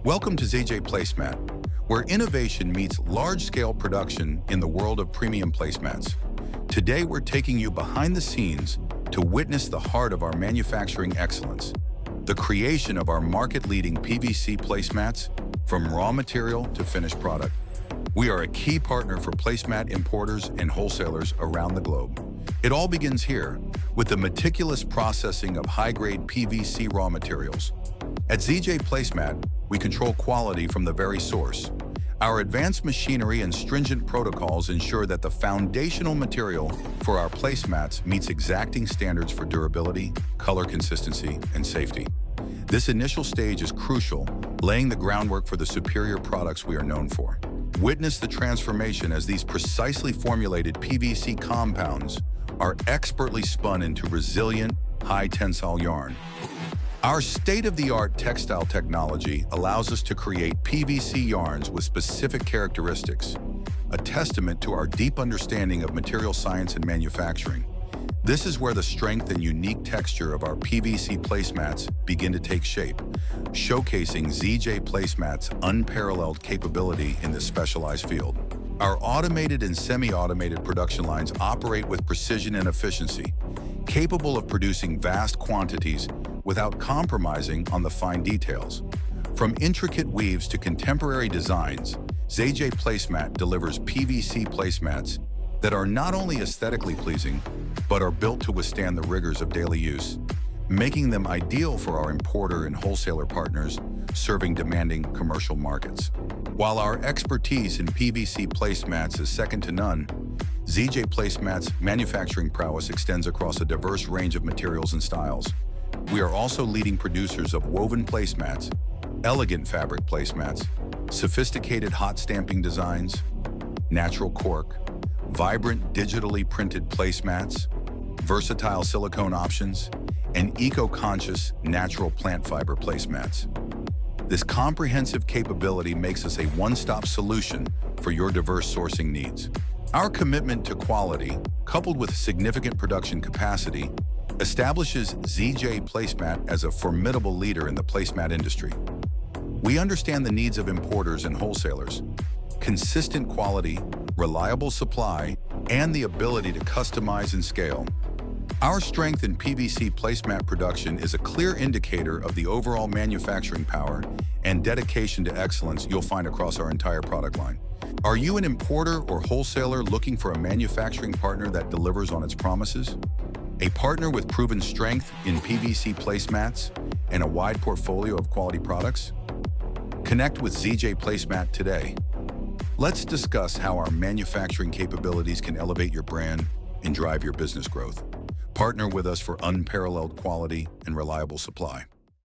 Welcome to ZJ Placemat, where innovation meets large-scale production in the world of premium placemats. Today, we're taking you behind the scenes to witness the heart of our manufacturing excellence, the creation of our market-leading PVC placemats from raw material to finished product. We are a key partner for placemat importers and wholesalers around the globe. It all begins here with the meticulous processing of high-grade PVC raw materials. At ZJ Placemat, we control quality from the very source. Our advanced machinery and stringent protocols ensure that the foundational material for our placemats meets exacting standards for durability, color consistency, and safety. This initial stage is crucial, laying the groundwork for the superior products we are known for. Witness the transformation as these precisely formulated PVC compounds are expertly spun into resilient, high-tensile yarn. Our state-of-the-art textile technology allows us to create PVC yarns with specific characteristics, a testament to our deep understanding of material science and manufacturing. This is where the strength and unique texture of our PVC placemats begin to take shape, showcasing ZJ Placemat's unparalleled capability in this specialized field. Our automated and semi-automated production lines operate with precision and efficiency, capable of producing vast quantities without compromising on the fine details. From intricate weaves to contemporary designs, ZJ Placemat delivers PVC placemats that are not only aesthetically pleasing, but are built to withstand the rigors of daily use, making them ideal for our importer and wholesaler partners serving demanding commercial markets. While our expertise in PVC placemats is second to none, ZJ Placemat's manufacturing prowess extends across a diverse range of materials and styles. We are also leading producers of woven placemats, elegant fabric placemats, sophisticated hot stamping designs, natural cork, vibrant digitally printed placemats, versatile silicone options, and eco-conscious natural plant fiber placemats. This comprehensive capability makes us a one-stop solution for your diverse sourcing needs. Our commitment to quality, coupled with significant production capacity, establishes ZJ Placemat as a formidable leader in the placemat industry. We understand the needs of importers and wholesalers. Consistent quality, reliable supply, and the ability to customize and scale. Our strength in PVC placemat production is a clear indicator of the overall manufacturing power and dedication to excellence you'll find across our entire product line. Are you an importer or wholesaler looking for a manufacturing partner that delivers on its promises? A partner with proven strength in PVC placemats and a wide portfolio of quality products? Connect with ZJ Placemat today. Let's discuss how our manufacturing capabilities can elevate your brand and drive your business growth. Partner with us for unparalleled quality and reliable supply.